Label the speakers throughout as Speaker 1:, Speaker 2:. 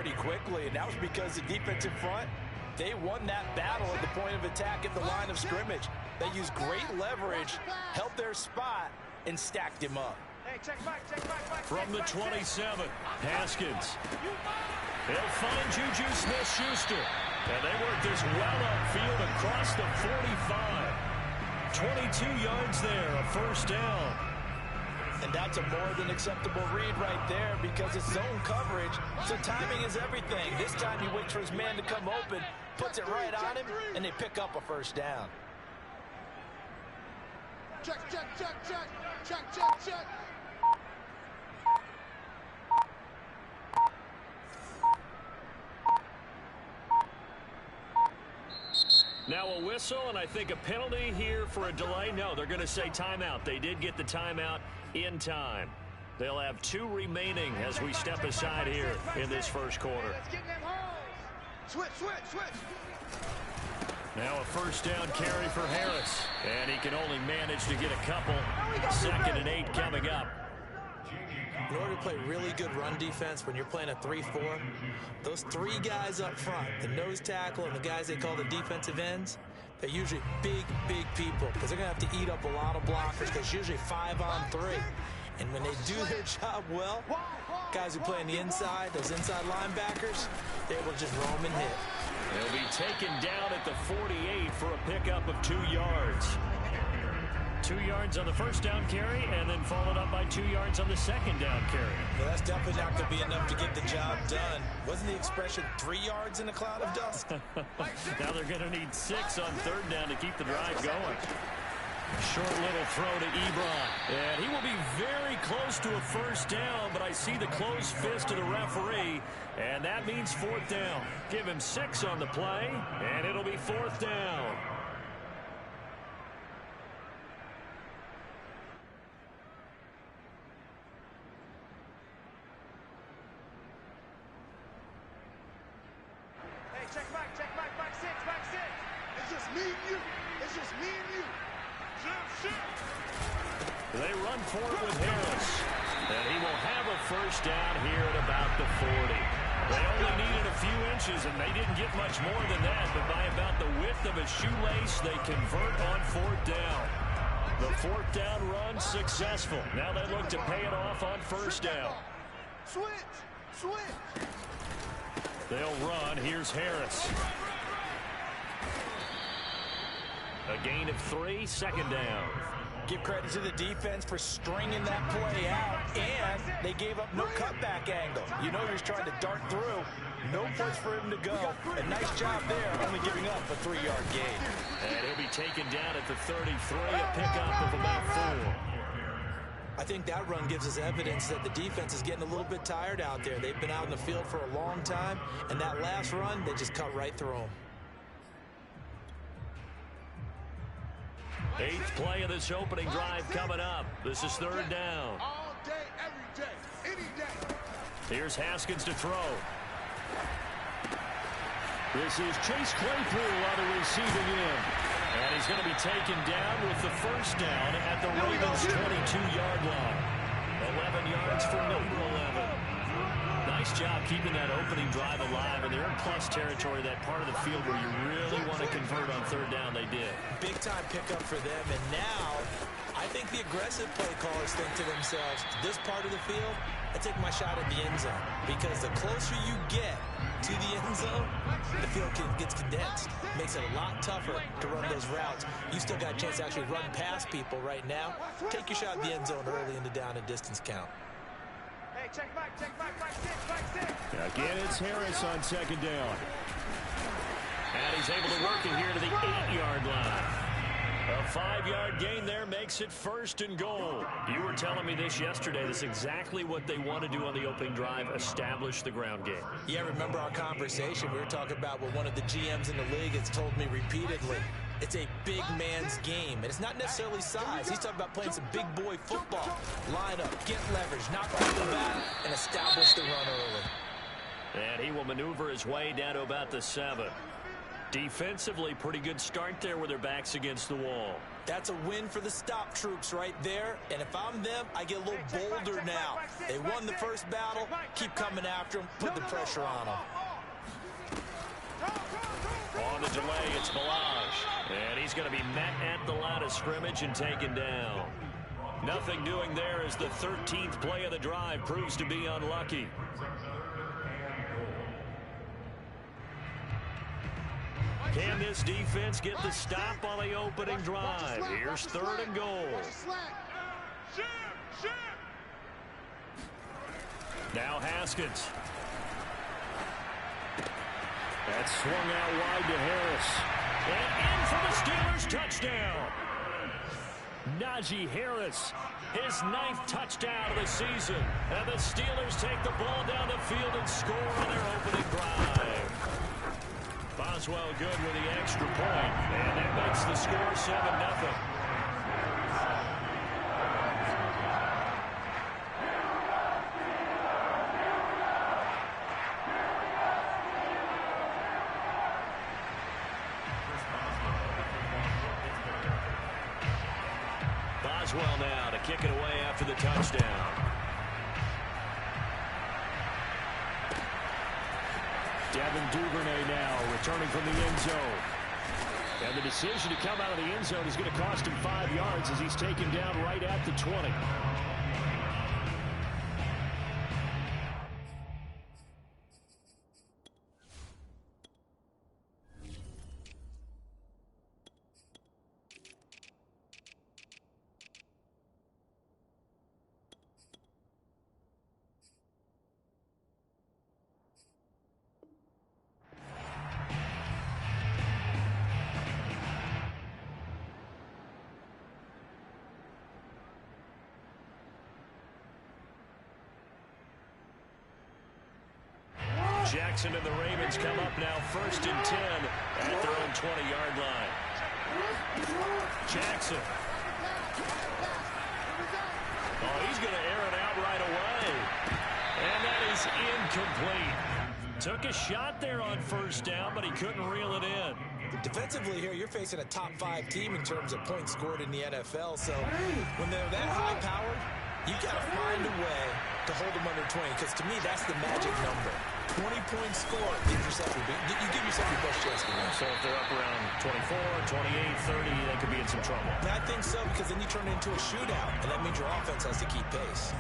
Speaker 1: pretty quickly, and that was because the defensive front, they won that battle at the point of attack at the line of scrimmage. They used great leverage, held their spot, and stacked him up.
Speaker 2: Hey, check back.
Speaker 3: From the 27, Haskins. He'll find Juju Smith-Schuster. And they work this well upfield across the 45. 22 yards there, a first down.
Speaker 1: And that's a more than acceptable read right there because it's zone coverage, so timing is everything. This time he waits for his man to come open, puts it right on him, and they pick up a first down.
Speaker 2: Check.
Speaker 3: Now a whistle, and I think a penalty here for a delay. No, they're going to say timeout. They did get the timeout in time. They'll have 2 remaining as we step aside here in this first quarter.
Speaker 2: Switch.
Speaker 3: Now a first down carry for Harris, and he can only manage to get a couple. 2nd and 8 coming up.
Speaker 1: In order to play really good run defense when you're playing a 3-4, those 3 guys up front, the nose tackle and the guys they call the defensive ends, they're usually big people because they're going to have to eat up a lot of blockers because it's usually 5 on 3. And when they do their job well, guys who play on the inside, those inside linebackers, they will just roam and hit.
Speaker 3: They'll be taken down at the 48 for a pickup of 2 yards. 2 yards on the first down carry, and then followed up by 2 yards on the second down carry.
Speaker 1: Well, that's definitely not going to be enough to get the job done. Wasn't the expression 3 yards in a cloud of dust?
Speaker 3: Now they're going to need 6 on 3rd down to keep the drive going. Short little throw to Ebron. And he will be very close to a first down, but I see the closed fist of the referee, and that means 4th down. Give him 6 on the play, and it'll be 4th down.
Speaker 2: Back six. It's just me and you.
Speaker 3: They run for it with Harris. And he will have a first down here at about the 40. They only needed a few inches, and they didn't get much more than that. But by about the width of a shoelace, they convert on 4th down. The 4th down run successful. Now they look to pay it off on first down.
Speaker 2: Switch.
Speaker 3: They'll run. Here's Harris. A gain of 3, 2nd down.
Speaker 1: Give credit to the defense for stringing that play out, and they gave up no cutback angle. You know you're trying to dart through. No place for him to go. A nice job there, only giving up a 3-yard gain.
Speaker 3: And he'll be taken down at the 33, a pickup of about 4.
Speaker 1: I think that run gives us evidence that the defense is getting a little bit tired out there. They've been out in the field for a long time, and that last run, they just cut right through them.
Speaker 3: 8th play of this opening drive coming up. This is 3rd down.
Speaker 2: All day, every day, any day.
Speaker 3: Here's Haskins to throw. This is Chase Claypool on the receiving end. And he's going to be taken down with the first down at the Ravens' 22-yard line. 11 yards for number 11. Nice job keeping that opening drive alive, and they're in plus territory, that part of the field where you really want to convert on 3rd down. They did.
Speaker 1: Big time pickup for them, and now I think the aggressive play callers think to themselves, this part of the field, I take my shot at the end zone, because the closer you get to the end zone, the field gets condensed. Makes it a lot tougher to run those routes. You still got a chance to actually run past people right now. Take your shot at the end zone early in the down and distance count.
Speaker 2: Hey, check back six.
Speaker 3: Again, it's Harris on 2nd down. And he's able to work it here to the 8-yard line. A 5-yard gain there makes it 1st and goal. You were telling me this yesterday. This is exactly what they want to do on the opening drive, establish the ground game.
Speaker 1: Yeah, remember our conversation. We were talking about what one of the GMs in the league has told me repeatedly. It's a big man's game, and it's not necessarily size. He's talking about playing some big boy football. Line up, get leverage, knock off the bat, and establish the run early.
Speaker 3: And he will maneuver his way down to about the 7. Defensively, pretty good start there with their backs against the wall.
Speaker 1: That's a win for the stop troops right there. And if I'm them, I get a little bolder now. They won the first battle. Keep coming after them. Put the pressure on them.
Speaker 3: On the delay, it's Balaj. And he's going to be met at the line of scrimmage and taken down. Nothing doing there as the 13th play of the drive proves to be unlucky. Can this defense get the stop on the opening drive? Here's 3rd and goal. Now Haskins. That's swung out wide to Harris. And in for the Steelers touchdown. Najee Harris, his 9th touchdown of the season. And the Steelers take the ball down the field and score on their opening drive. Boswell good with the extra point, and that makes the score 7-0. Boswell now to kick it away after the touchdown. Devin Duvernay now returning from the end zone. And the decision to come out of the end zone is going to cost him 5 yards as he's taken down right at the 20. Jackson and the Ravens come up now 1st and 10 at their own 20-yard line. Jackson. Oh, he's going to air it out right away. And that is incomplete. Took a shot there on 1st down, but he couldn't reel it in.
Speaker 1: Defensively here, you're facing a top 5 team in terms of points scored in the NFL. So when they're that high-powered, you got to find a way to hold them under 20, because to me, that's the magic number. 20 points scored, you give yourself your best chance to win.
Speaker 3: So if they're up around 24, 28, 30, they could be in some trouble.
Speaker 1: I think so, because then you turn it into a shootout, and that means your offense has to keep pace.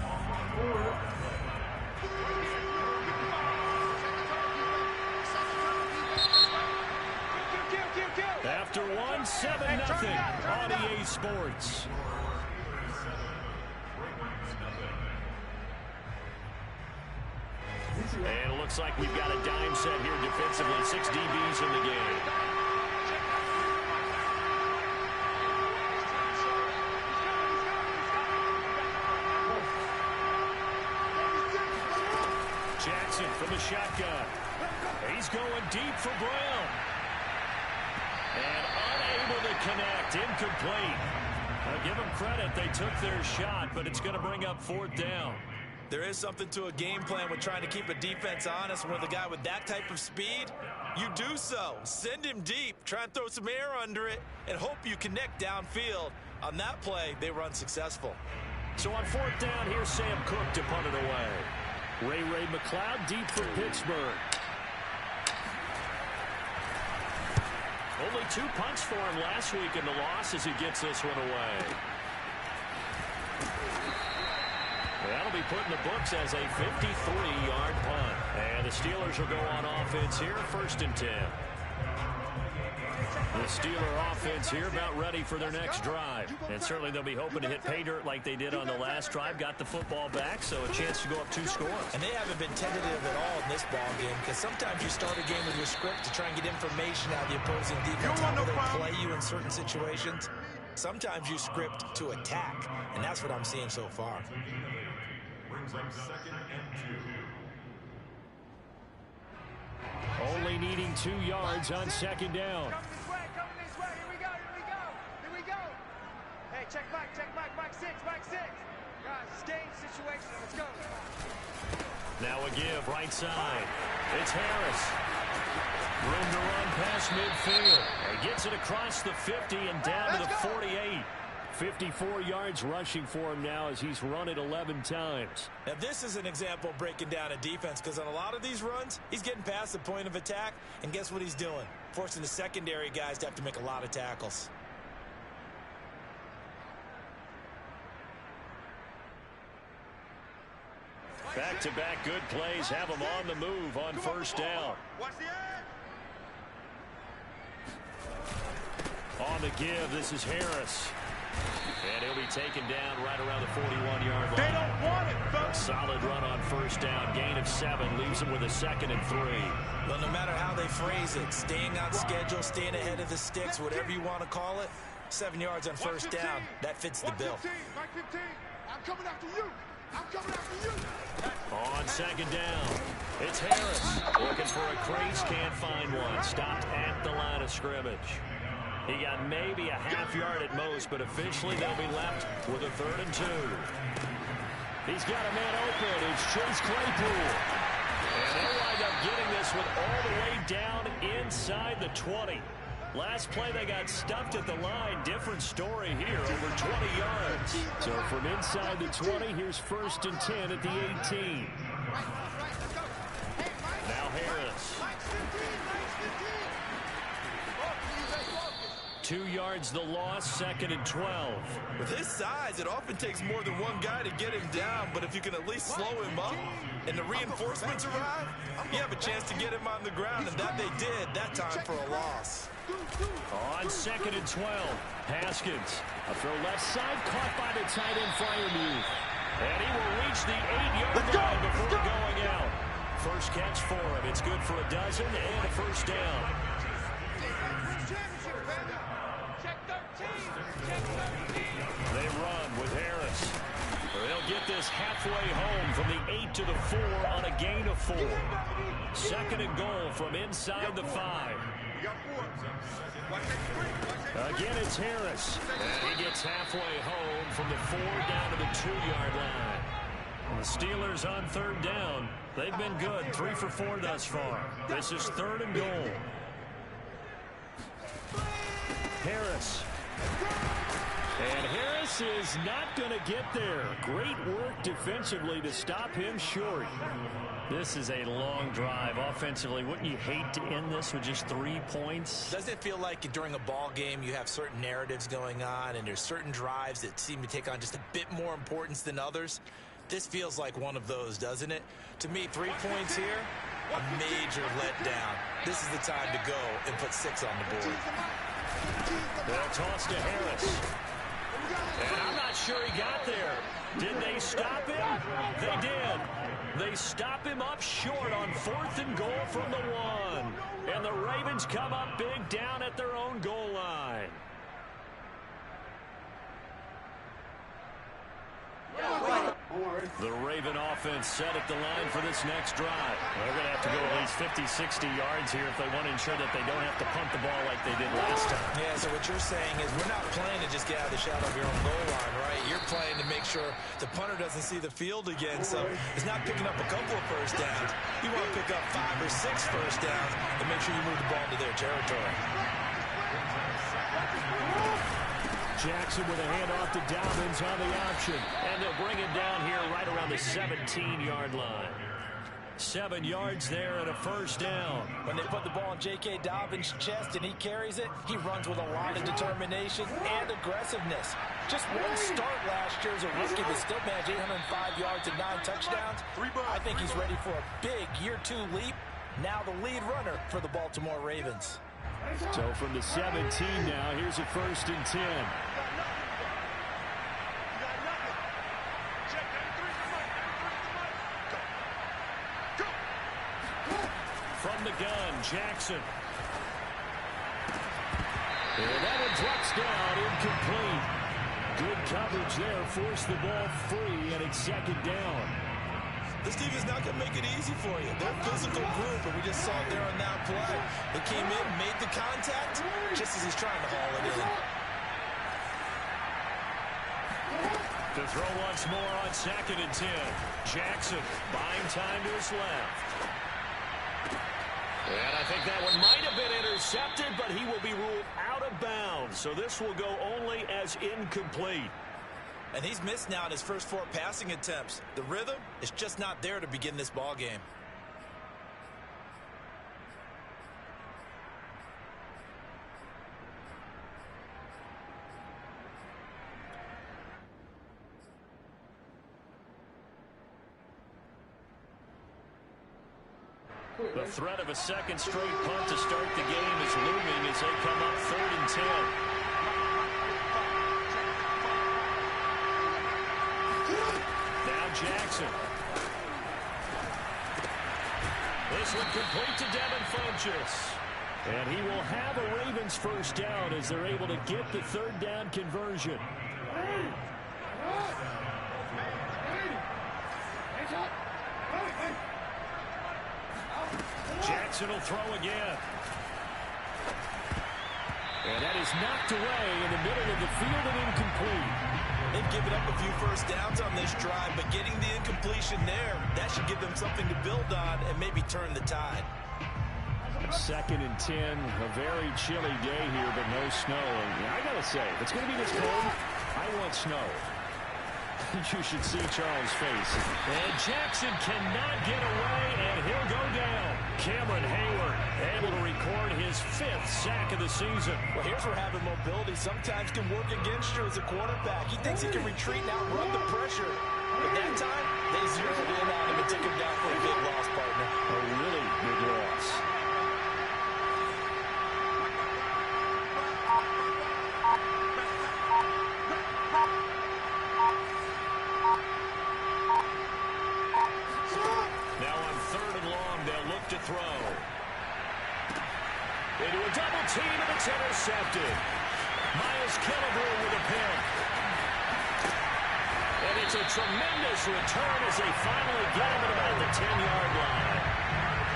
Speaker 3: After 1-7-0 on EA Sports. And it looks like we've got a dime set here defensively. 6 DBs in the game. Jackson from the shotgun. He's going deep for Brown. And unable to connect. Incomplete. I'll give them credit. They took their shot, but it's going to bring up 4th down.
Speaker 1: There is something to a game plan with trying to keep a defense honest. With a guy with that type of speed, you do so. Send him deep, try and throw some air under it, and hope you connect downfield. On that play, they were unsuccessful.
Speaker 3: So on 4th down, here's Sam Cook to punt it away. Ray McLeod deep for Pittsburgh. Only 2 punts for him last week in the loss as he gets this one away. That'll be put in the books as a 53-yard punt. And the Steelers will go on offense here, 1st and 10. The Steeler offense here about ready for their next drive. And certainly they'll be hoping to hit pay dirt like they did on the last drive. Got the football back, so a chance to go up 2 scores.
Speaker 1: And they haven't been tentative at all in this ball game, because sometimes you start a game with your script to try and get information out of the opposing defense, how will they play you in certain situations. Sometimes you script to attack, and that's what I'm seeing so far.
Speaker 4: Brings up 2nd and 2.
Speaker 3: Only needing 2 yards on 2nd down.
Speaker 2: Come this way, here we go. Hey, check back 6. Guys, it's game situation, let's go.
Speaker 3: Now a give, right side. It's Harris. Room to run past midfield. He gets it across the 50 and down to the 48. 54 yards rushing for him now as he's run it 11 times.
Speaker 1: Now this is an example of breaking down a defense, because on a lot of these runs, he's getting past the point of attack, and guess what he's doing? Forcing the secondary guys to have to make a lot of tackles.
Speaker 3: Back-to-back good plays have him on the move on first down.
Speaker 2: Watch the edge.
Speaker 3: On the give, this is Harris. And he'll be taken down right around the 41-yard line.
Speaker 2: They don't want it, folks.
Speaker 3: Solid run on first down. Gain of 7 leaves him with a 2nd and 3.
Speaker 1: Well, no matter how they phrase it, staying on schedule, staying ahead of the sticks, whatever you want to call it, 7 yards on first down, that fits the bill.
Speaker 2: Mike 15, I'm coming after you. I'm coming after you.
Speaker 3: On second down, it's Harris. Looking for a crease, can't find one. Stopped at the line of scrimmage. He got maybe a half yard at most, but officially they'll be left with a 3rd and 2. He's got a man open. It's Chase Claypool. And they'll wind up getting this one all the way down inside the 20. Last play they got stuffed at the line. Different story here, over 20 yards. So from inside the 20, here's 1st and 10 at the 18. Now Harris. 2 yards the loss, 2nd and 12.
Speaker 1: With his size, it often takes more than one guy to get him down, but if you can at least slow him up and the reinforcements arrive, you have a chance to get him on the ground, and that they did that time for a loss.
Speaker 3: On 2nd and 12, Haskins. A throw left side, caught by the tight end Freiermuth. And he will reach the 8-yard line before going out. First catch for him. It's good for a dozen and a first down. They run with Harris. They'll get this halfway home from the 8 to the 4 on a gain of 4. 2nd and goal from inside the 5. Again, it's Harris. And he gets halfway home from the 4 down to the 2-yard line. And the Steelers on 3rd down. They've been good, 3 for 4 thus far. This is 3rd and goal. Harris. And Harris is not going to get there. Great work defensively to stop him short. This is a long drive offensively. Wouldn't you hate to end this with just 3 points?
Speaker 1: Doesn't it feel like during a ball game you have certain narratives going on and there's certain drives that seem to take on just a bit more importance than others? This feels like one of those, doesn't it? To me, 3 points here, a major letdown. This is the time to go and put 6 on the board.
Speaker 3: They'll toss to Harris. And I'm not sure he got there. Did they stop him? They did. They stop him up short on 4th and goal from the 1. And the Ravens come up big down at their own goal line. The Raven offense set at the line for this next drive. They're going to have to go at least 50, 60 yards here if they want to ensure that they don't have to punt the ball like they did last time.
Speaker 1: Yeah, so what you're saying is we're not playing to just get out of the shadow of your own goal line, right? You're playing to make sure the punter doesn't see the field again. So it's not picking up a couple of first downs. You want to pick up 5 or 6 first downs and make sure you move the ball into their territory.
Speaker 3: Jackson with a handoff to Dobbins on the option. And they'll bring him down here right around the 17-yard line. 7 yards there and a first down.
Speaker 1: When they put the ball in J.K. Dobbins' chest and he carries it, he runs with a lot of determination and aggressiveness. Just one start last year as a rookie, but still managed 805 yards and 9 touchdowns. I think he's ready for a big year 2 leap. Now the lead runner for the Baltimore Ravens.
Speaker 3: So from the 17 now, here's a 1st and 10. From the gun, Jackson. And that one drops down, incomplete. Good coverage there, forced the ball free, and it's 2nd down.
Speaker 1: This team is not going to make it easy for you. They're a physical group, and we just saw it there on that play. They came in, made the contact, just as he's trying to haul it in.
Speaker 3: To throw once more on 2nd and 10. Jackson buying time to his left. And I think that one might intercepted, but he will be ruled out of bounds. So this will go only as incomplete.
Speaker 1: And he's missed now in his first 4 passing attempts. The rhythm is just not there to begin this ball game.
Speaker 3: The threat of a second straight punt to start the game is looming as they come up 3rd and 10. Now Jackson. This one complete to Devin Funchess. And he will have a Ravens first down as they're able to get the 3rd down conversion. Jackson will throw again. And that is knocked away in the middle of the field and incomplete.
Speaker 1: They've given up a few first downs on this drive, but getting the incompletion there, that should give them something to build on and maybe turn the tide.
Speaker 3: 2nd and 10, a very chilly day here, but no snow. And I got to say, if it's going to be this cold, I want snow. You should see Charles' face. And Jackson cannot get away, and he'll go down. Cameron Hayward able to record his 5th sack of the season.
Speaker 1: Well, here's where having mobility sometimes can work against you as a quarterback. He thinks he can retreat and outrun the pressure. But that time, they zeroed in on him and took him down for a big loss, partner.
Speaker 3: A really big loss. Throw. Into a double team, and it's intercepted. Miles Killebrew with a pick. And it's a tremendous return as they finally get him at about the 10-yard line.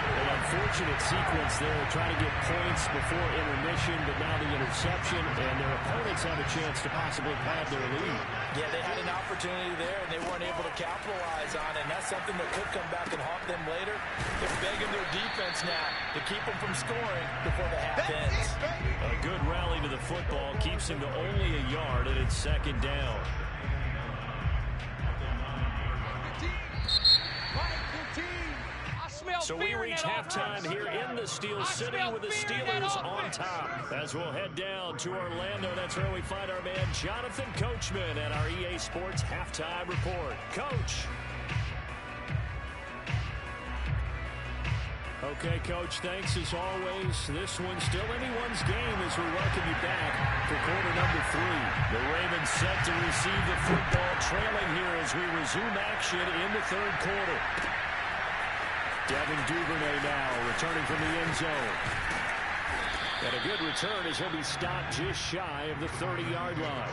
Speaker 3: An unfortunate sequence there, trying to get points before intermission, but now the interception, and their opponents have a chance to possibly pad their lead.
Speaker 1: Yeah, they had an opportunity there, and they weren't able to capitalize on it, and that's something that could come back and haunt them later. They're begging their defense now to keep them from scoring before the half ends.
Speaker 3: A good rally to the football keeps him to only a yard, and it's 2nd down. So we reach halftime here in the Steel City with the Steelers on top. As we'll head down to Orlando, that's where we find our man Jonathan Coachman at our EA Sports Halftime Report. Coach. Okay, Coach, thanks as always. This one's still anyone's game as we welcome you back for quarter number 3. The Ravens set to receive the football, trailing here as we resume action in the 3rd quarter. Devin Duvernay now returning from the end zone. And a good return as he'll be stopped just shy of the 30-yard line.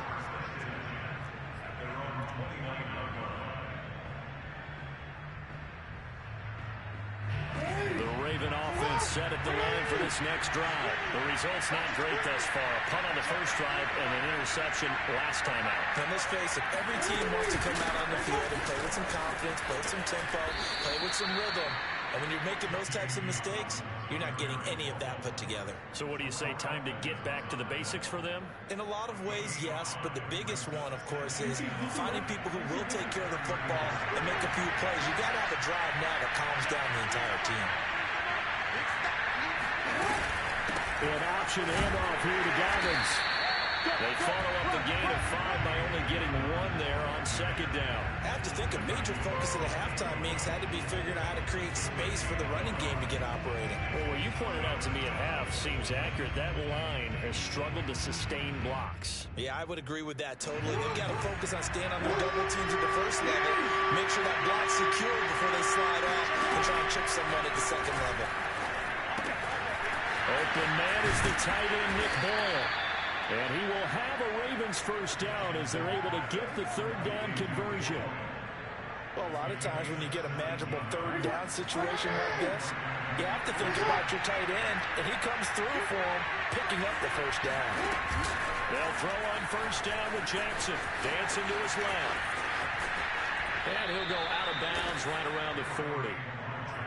Speaker 3: The Raven offense set at the line for this next drive. The result's not great thus far. A punt on the first drive and an interception last time out.
Speaker 1: And let's face it, every team wants to come out on the field and play with some confidence, play with some tempo, play with some rhythm. And when you're making those types of mistakes, you're not getting any of that put together.
Speaker 3: So what do you say, time to get back to the basics for them?
Speaker 1: In a lot of ways, yes, but the biggest one, of course, is finding people who will take care of the football and make a few plays. You got to have a drive now that calms down the entire team.
Speaker 3: An option handoff here to Dobbins. They follow up the gain of 5 by only getting 1 there on 2nd down.
Speaker 1: I have to think a major focus of the halftime meetings had to be figuring out how to create space for the running game to get operating.
Speaker 3: Well, what you pointed out to me at half seems accurate. That line has struggled to sustain blocks.
Speaker 1: Yeah, I would agree with that totally. They've got to focus on staying on their double teams at the first level, make sure that block's secure before they slide off and try and chip someone at the 2nd level.
Speaker 3: Open man is the tight end, Nick Boyle. And he will have a Ravens first down as they're able to get the 3rd down conversion.
Speaker 1: Well, a lot of times when you get a manageable 3rd down situation like this, you have to think about your tight end, and he comes through for him, picking up the first down.
Speaker 3: They'll throw on first down with Jackson, dancing to his left. And he'll go out of bounds right around the 40.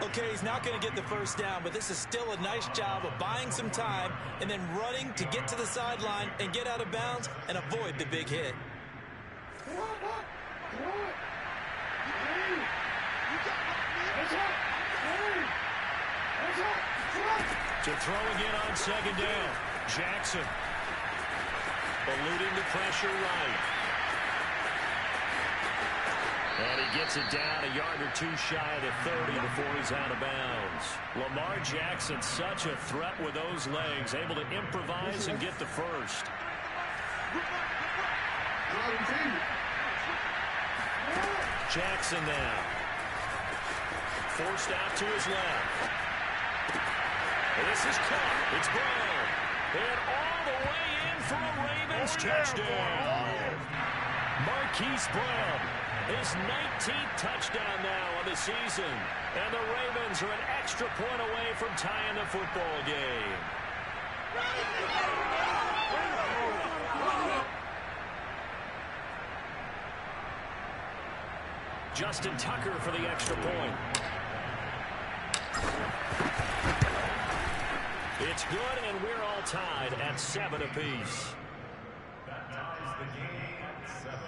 Speaker 1: Okay, he's not going to get the first down, but this is still a nice job of buying some time and then running to get to the sideline and get out of bounds and avoid the big hit.
Speaker 3: To throw again on second down. Jackson. Eluding the pressure right. And he gets it down a yard or two shy of the 30 before he's out of bounds. Lamar Jackson, such a threat with those legs, able to improvise and get the first. Jackson now. Forced out to his left. This is caught. It's Brown. And all the way in for a Ravens touchdown. Marquise Brown, his 19th touchdown now on the season. And the Ravens are an extra point away from tying the football game. Justin Tucker for the extra point. It's good, and we're all tied at 7 apiece.
Speaker 4: That ties the game at 7.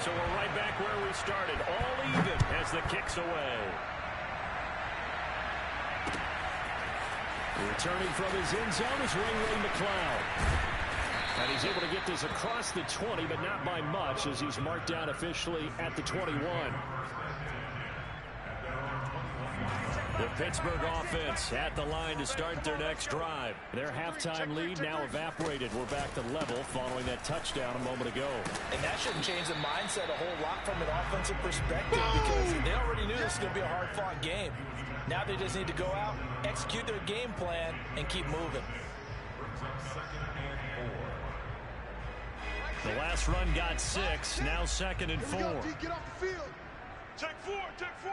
Speaker 3: So we're right back where we started, all even as the kick's away. Returning from his end zone is Ray McLeod. And he's able to get this across the 20, but not by much, as he's marked down officially at the 21. The Pittsburgh offense at the line to start their next drive. Their halftime lead now evaporated. We're back to level following that touchdown a moment ago.
Speaker 1: And that shouldn't change the mindset a whole lot from an offensive perspective, because they already knew this was going to be a hard-fought game. Now they just need to go out, execute their game plan, and keep moving.
Speaker 3: The last run got 6, now 2nd and 4.
Speaker 2: Get off the field. Take 4, take 4.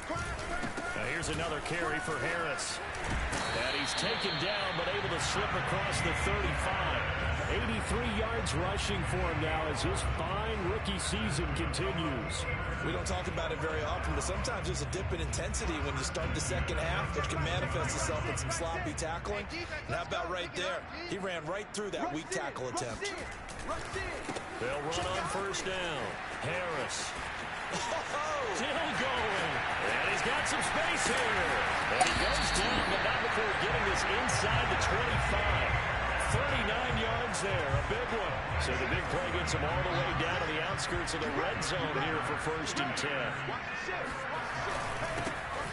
Speaker 3: Now here's another carry for Harris. And he's taken down, but able to slip across the 35. 83 yards rushing for him now as his fine rookie season continues.
Speaker 1: We don't talk about it very often, but sometimes there's a dip in intensity when you start the second half, which can manifest itself in some sloppy tackling. And how about right there? He ran right through that weak tackle attempt.
Speaker 3: They'll run on first down. Harris. Still going. And he's got some space here. And he goes down, but not before getting this inside the 25. 39 yards there, a big one. So the big play gets him all the way down to the outskirts of the red zone here for 1st and 10.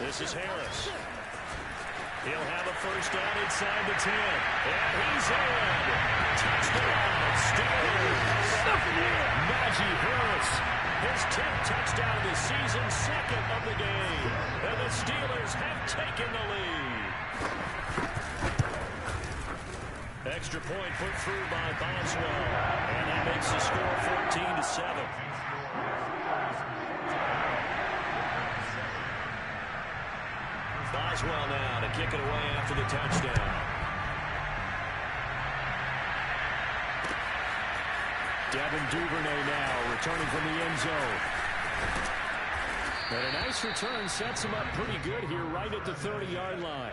Speaker 3: This is Harris. He'll have a first down inside the 10. And he's in. Touchdown, Steelers. Najee Harris, his 10th touchdown of the season, 2nd of the game. And the Steelers have taken the lead. Extra point put through by Boswell. And that makes the score 14-7. Boswell now to kick it away after the touchdown. Devin Duvernay now returning from the end zone. And a nice return sets him up pretty good here right at the 30-yard line.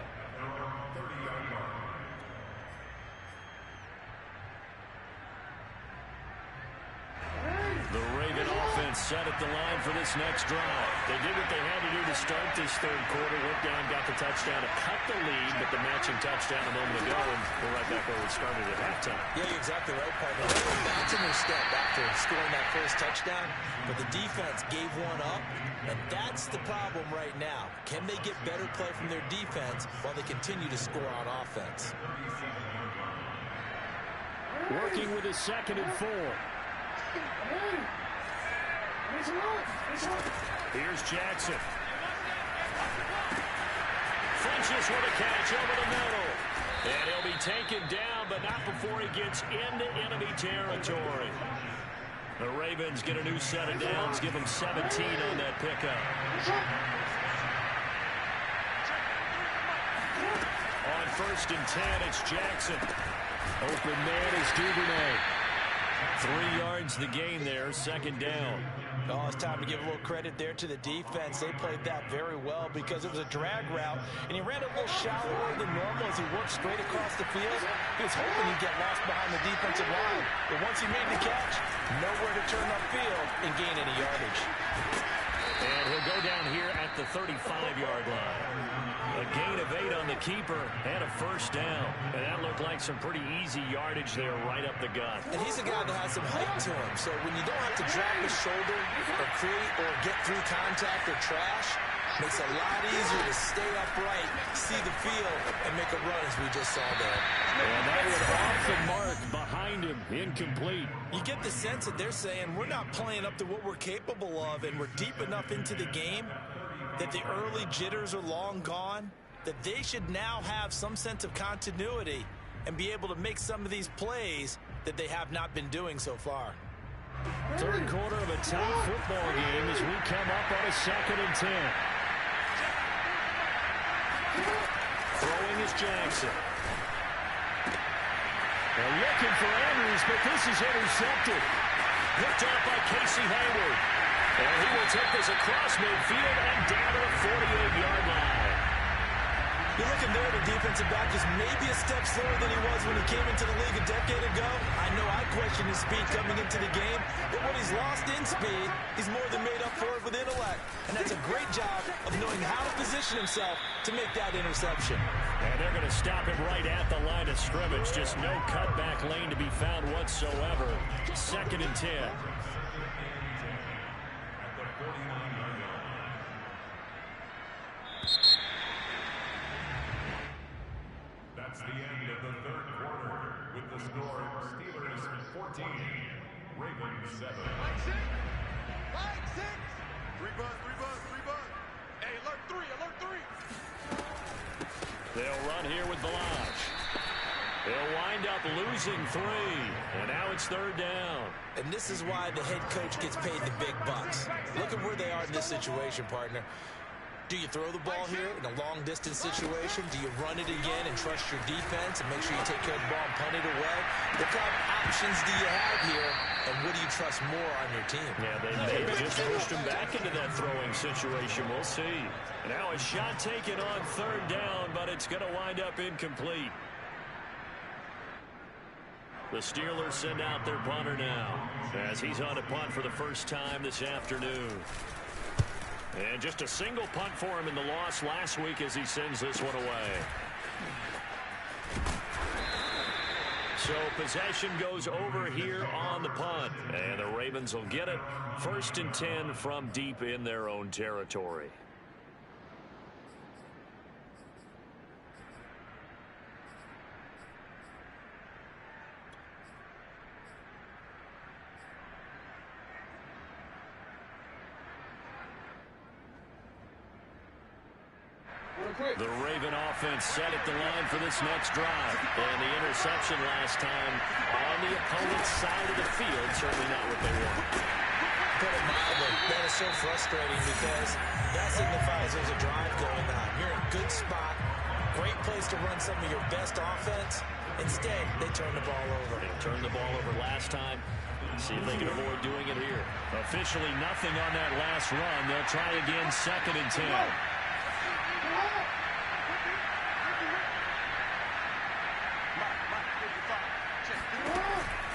Speaker 3: The Raven offense set at the line for this next drive. They did what they had to do to start this third quarter. Went down, got the touchdown to cut the lead, but the matching touchdown a moment ago, and we're right back where we started at halftime.
Speaker 1: Yeah, you're exactly right, partner. They were back in their step after scoring that first touchdown, but the defense gave one up, and that's the problem right now. Can they get better play from their defense while they continue to score on offense?
Speaker 3: Working with a 2nd and 4. Here's Jackson. Frenches with a catch over the middle. And he'll be taken down, but not before he gets into enemy territory. The Ravens get a new set of downs, give them 17 on that pickup. On 1st and 10, it's Jackson. Open man is Duvernay. 3 yards the gain there, 2nd down.
Speaker 1: Oh, it's time to give a little credit there to the defense. They played that very well because it was a drag route, and he ran a little shallower than normal as he worked straight across the field. He was hoping he'd get lost behind the defensive line, but once he made the catch, nowhere to turn upfield and gain any yardage.
Speaker 3: And he'll go down here at the 35-yard line. A gain of 8 on the keeper and a first down. And that looked like some pretty easy yardage there right up the gut.
Speaker 1: And he's a guy that has some height to him. So when you don't have to drop his shoulder or create or get through contact or trash, makes it a lot easier to stay upright, see the field, and make a run as we just saw there.
Speaker 3: And that was off the mark behind him, incomplete.
Speaker 1: You get the sense that they're saying we're not playing up to what we're capable of, and we're deep enough into the game that the early jitters are long gone, that they should now have some sense of continuity and be able to make some of these plays that they have not been doing so far.
Speaker 3: Third quarter of a tight football game as we come up on a 2nd and 10. Throwing is Jackson. They're looking for Andrews, but this is intercepted. Picked off by Casey Hayward. And he will take this across midfield and down to the 48-yard line.
Speaker 1: You're looking there, the defensive back is maybe a step slower than he was when he came into the league a decade ago. I know I questioned his speed coming into the game, but what he's lost in speed, he's more than made up for it with intellect. And that's a great job of knowing how to position himself to make that interception.
Speaker 3: And they're going to stop him right at the line of scrimmage. Just no cutback lane to be found whatsoever. 2nd and 10.
Speaker 4: That's the end of the third quarter with the score Steelers 14, Ravens 7.
Speaker 2: Line 6. Line 6. 3 buns. Hey, alert 3, alert 3.
Speaker 3: They'll run here with Balazs. They'll wind up losing 3. And now it's 3rd down.
Speaker 1: And this is why the head coach gets paid the big bucks. Look at where they are in this situation, partner. Do you throw the ball here in a long-distance situation? Do you run it again and trust your defense and make sure you take care of the ball and punt it away? What kind of options do you have here, and what do you trust more on your team?
Speaker 3: Yeah, they may have just pushed him back into that throwing situation. We'll see. Now a shot taken on 3rd down, but it's going to wind up incomplete. The Steelers send out their punter now as he's on a punt for the first time this afternoon. And just a single punt for him in the loss last week as he sends this one away. So possession goes over here on the punt. And the Ravens will get it. 1st and 10 from deep in their own territory. The Raven offense set at the line for this next drive. And the interception last time on the opponent's side of the field. Certainly not what they want.
Speaker 1: Put it mildly. That is so frustrating because that signifies there's a drive going on. You're in a good spot. Great place to run some of your best offense. Instead, they turn the ball over.
Speaker 3: They turned the ball over last time. See if they can avoid doing it here. Officially nothing on that last run. They'll try again 2nd and 10.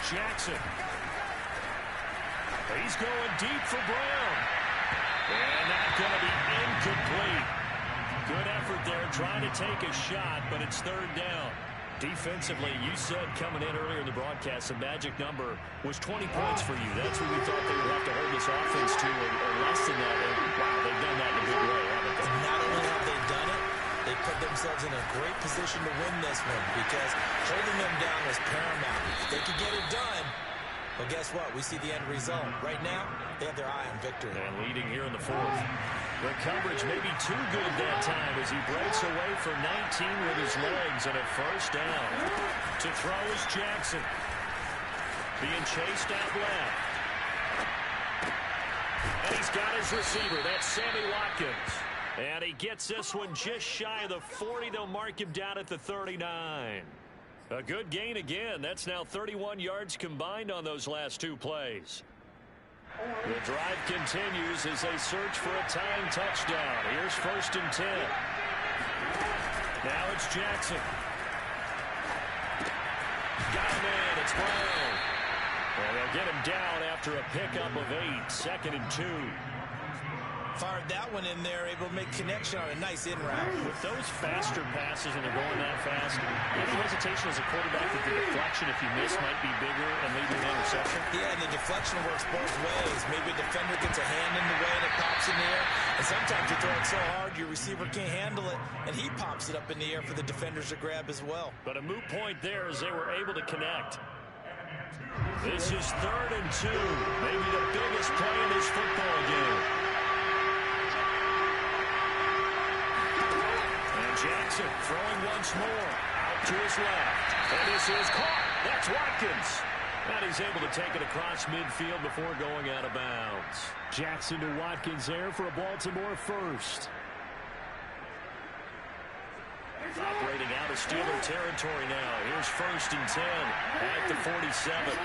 Speaker 3: Jackson. He's going deep for Brown. And that's going to be incomplete. Good effort there trying to take a shot, but it's 3rd down. Defensively, you said coming in earlier in the broadcast, the magic number was 20 points for you. That's what we thought they would have to hold this offense to, or less than that. And wow, they've done that in a big way, haven't they?
Speaker 1: Not only have they done it, they put themselves in a great position to win this one because holding them down was paramount. If they could get it done, well, guess what? We see the end result. Right now, they have their eye on victory.
Speaker 3: And leading here in the 4th. The coverage may be too good that time as he breaks away for 19 with his legs and a first down. To throw is Jackson. Being chased out left. And he's got his receiver. That's Sammy Watkins. And he gets this one just shy of the 40. They'll mark him down at the 39. A good gain again. That's now 31 yards combined on those last 2 plays. The drive continues as they search for a tying touchdown. Here's 1st and 10. Now it's Jackson. Got him in. It's Brown. And they'll get him down after a pickup of 8. 2nd and 2.
Speaker 1: Fired that one in there, able to make connection on a nice in route.
Speaker 3: With those faster passes when they're going that fast, any hesitation as a quarterback that the deflection, if you miss, might be bigger and lead to an interception?
Speaker 1: Yeah, and the deflection works both ways. Maybe a defender gets a hand in the way and it pops in the air. And sometimes you throw it so hard your receiver can't handle it, and he pops it up in the air for the defenders to grab as well.
Speaker 3: But a moot point there as they were able to connect. This is 3rd and 2. Maybe the biggest play in this football game. Jackson throwing once more out to his left. And this is caught. That's Watkins. And he's able to take it across midfield before going out of bounds. Jackson to Watkins there for a Baltimore first. Operating out of Steeler territory now. Here's 1st and 10 at the 47.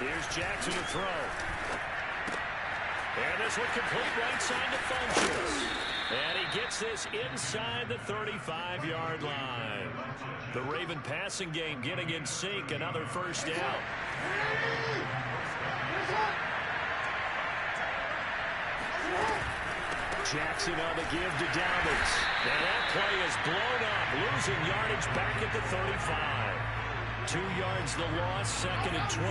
Speaker 3: Here's Jackson to throw. And this one complete right side to Funchess. And he gets this inside the 35-yard line. The Raven passing game getting in sync. Another 1st down. Jackson on the give to Dowdens. And that play is blown up. Losing yardage back at the 35. 2 yards the loss, 2nd and 12.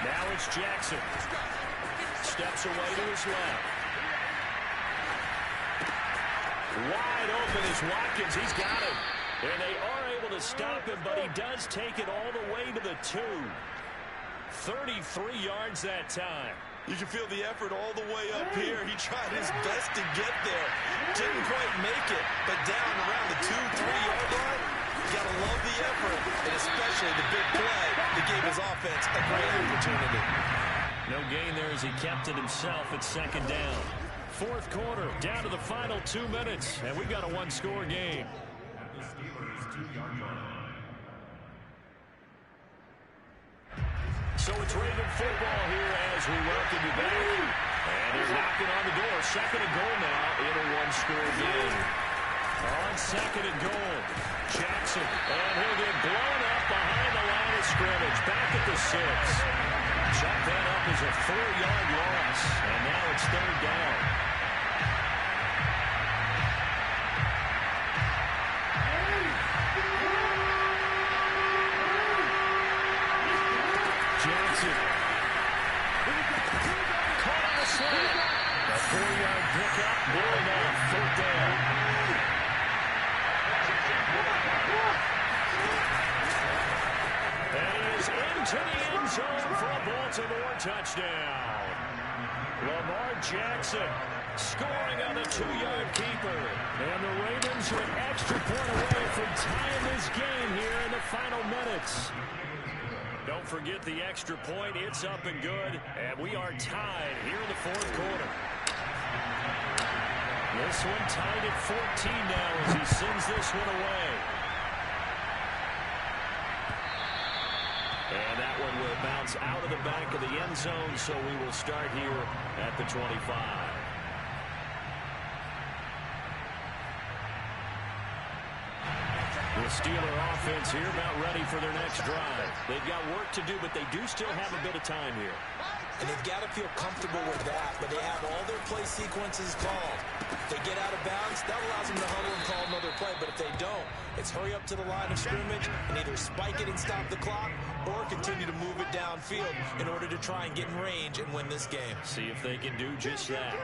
Speaker 3: Now it's Jackson. Steps away to his left. Wide open is Watkins. He's got it. And they are able to stop him, but he does take it all the way to the 2. 33 yards that time.
Speaker 1: You can feel the effort all the way up here. He tried his best to get there. Didn't quite make it, but down around the 2-3-yard line, you got to love the effort, and especially the big play that gave his offense a great opportunity.
Speaker 3: No gain there as he kept it himself at 2nd down. 4th quarter, down to the final 2 minutes, and we've got a 1-score game.
Speaker 4: At the Steelers' 2-yard line.
Speaker 3: So it's Raven football here as we welcome you back. And they're knocking on the door. 2nd and goal now in a 1-score game. On 2nd and goal, Jackson. And he'll get blown up behind the line of scrimmage. Back at the 6. Chuck that up as a 4-yard loss. And now it's 3rd down. Jackson. Caught on a slant. A 4-yard pickup. Blowing off 3rd down. And he is into the end zone for a Baltimore touchdown. Lamar Jackson scoring on the 2-yard keeper. And the Ravens are an extra point away from tying this game here in the final minutes. Don't forget the extra point. It's up and good. And we are tied here in the 4th quarter. This one tied at 14 now as he sends this one away. And that one will bounce out of the back of the end zone, so we will start here at the 25. The Steeler offense here about ready for their next drive. They've got work to do, but they do still have a bit of time here.
Speaker 1: And they've got to feel comfortable with that, but they have all their play sequences called. If they get out of bounds, that allows them to huddle and call another play, but if they don't, it's hurry up to the line of scrimmage and either spike it and stop the clock or continue to move it downfield in order to try and get in range and win this game.
Speaker 3: See if they can do just that.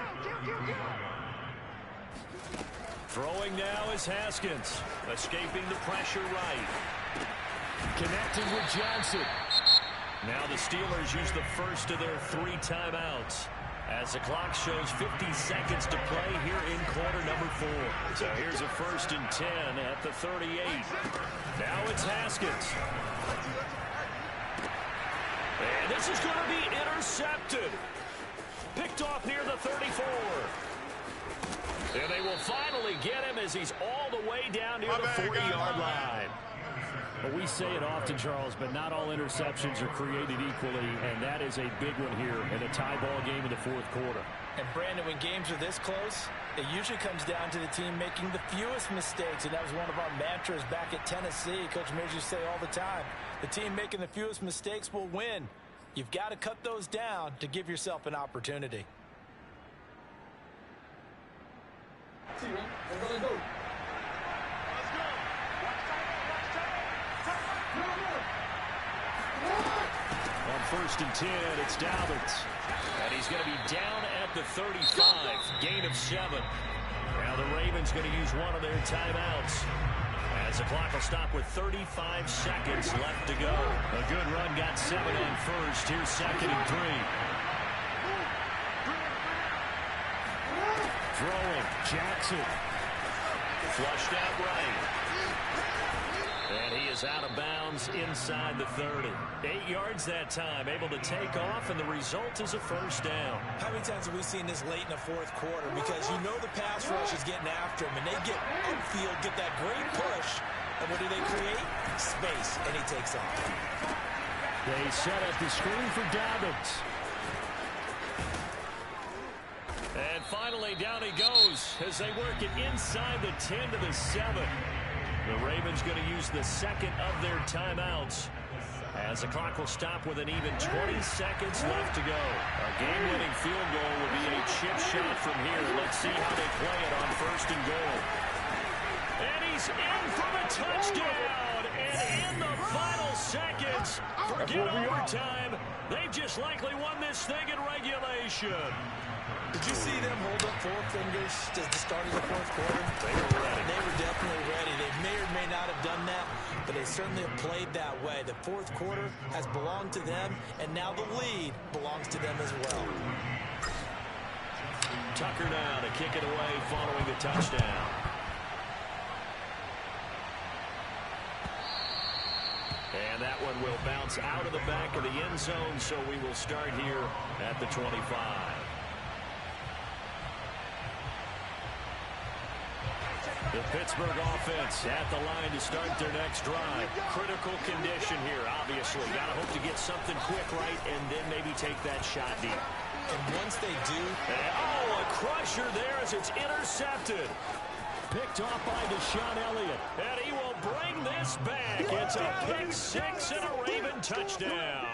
Speaker 3: Throwing now is Haskins, escaping the pressure right. Connecting with Johnson. Now the Steelers use the first of their 3 timeouts As the clock shows 50 seconds to play here in quarter number 4. So here's a 1st and 10 at the 38. Now it's Haskins. And this is going to be intercepted. Picked off near the 34. And they will finally get him as he's all the way down near the 40-yard line.
Speaker 5: Well, we say it often, Charles, but not all interceptions are created equally, and that is a big one here in a tie ball game in the 4th quarter.
Speaker 1: And, Brandon, when games are this close, it usually comes down to the team making the fewest mistakes, and that was one of our mantras back at Tennessee. Coach Mears used to say all the time, the team making the fewest mistakes will win. You've got to cut those down to give yourself an opportunity.
Speaker 3: On 1st and 10, it's Dobbins. And he's going to be down at the 35. Gain of 7. Now the Ravens going to use one of their timeouts. As the clock will stop with 35 seconds left to go. A good run got 7 on 1st. Here's 2nd and 3.
Speaker 5: Throwing, Jackson.
Speaker 3: Flushed out right. And he is out of bounds inside the 30. 8 yards that time, able to take off, and the result is a 1st down.
Speaker 1: How many times have we seen this late in the 4th quarter? Because you know the pass rush is getting after him, and they get upfield, get that great push, and what do they create? Space, and he takes off.
Speaker 5: They set up the screen for Dobbins.
Speaker 3: And finally, down he goes as they work it inside the 10 to the 7. The Ravens going to use the 2nd of their timeouts as the clock will stop with an even 20 seconds left to go. A game-winning field goal would be a chip shot from here. Let's see how they play it on 1st and goal. And he's in for the touchdown. And in the final seconds, forget overtime. They've just likely won this thing in regulation.
Speaker 1: Did you see them hold up 4 fingers at the start of the 4th quarter? They were ready. They were definitely ready. They may or may not have done that, but they certainly have played that way. The 4th quarter has belonged to them, and now the lead belongs to them as well.
Speaker 3: Tucker now to kick it away following the touchdown. And that one will bounce out of the back of the end zone, so we will start here at the 25. The Pittsburgh offense at the line to start their next drive. Critical condition here, obviously. Got to hope to get something quick right and then maybe take that shot deep.
Speaker 1: And once they do...
Speaker 3: Oh, a crusher there as it's intercepted.
Speaker 5: Picked off by Deshaun Elliott.
Speaker 3: And he will bring this back. It's a pick 6 and a Raven touchdown.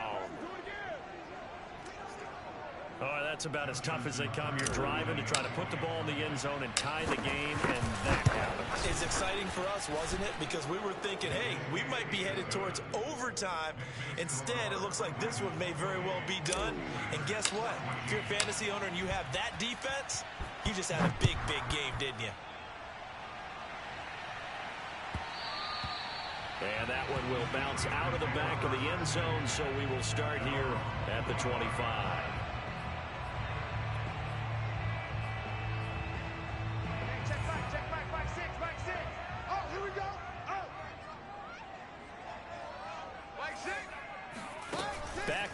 Speaker 3: Oh, that's about as tough as they come. You're driving to try to put the ball in the end zone and tie the game, and that happens.
Speaker 1: It's exciting for us, wasn't it? Because we were thinking, hey, we might be headed towards overtime. Instead, it looks like this one may very well be done. And guess what? If you're a fantasy owner and you have that defense, you just had a big, big game, didn't you?
Speaker 3: And that one will bounce out of the back of the end zone, so we will start here at the 25.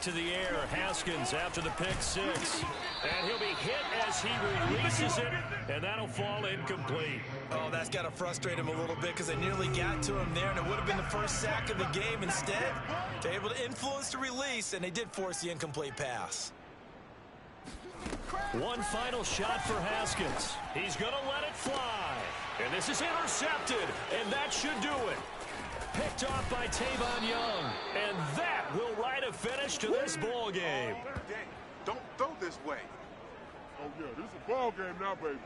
Speaker 3: To the air, Haskins after the pick 6. And he'll be hit as he releases it, and that'll fall incomplete.
Speaker 1: Oh, that's got to frustrate him a little bit because they nearly got to him there, and it would have been the first sack of the game. Instead, they're able to influence the release, and they did force the incomplete pass.
Speaker 3: One final shot for Haskins. He's going to let it fly. And this is intercepted, and that should do it. Picked off by Tavon Young, and that will write a finish to this ball game.
Speaker 2: Don't throw this way.
Speaker 6: Oh, yeah, this is a ball game now, baby.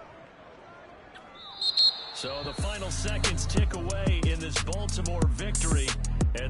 Speaker 3: So the final seconds tick away in this Baltimore victory.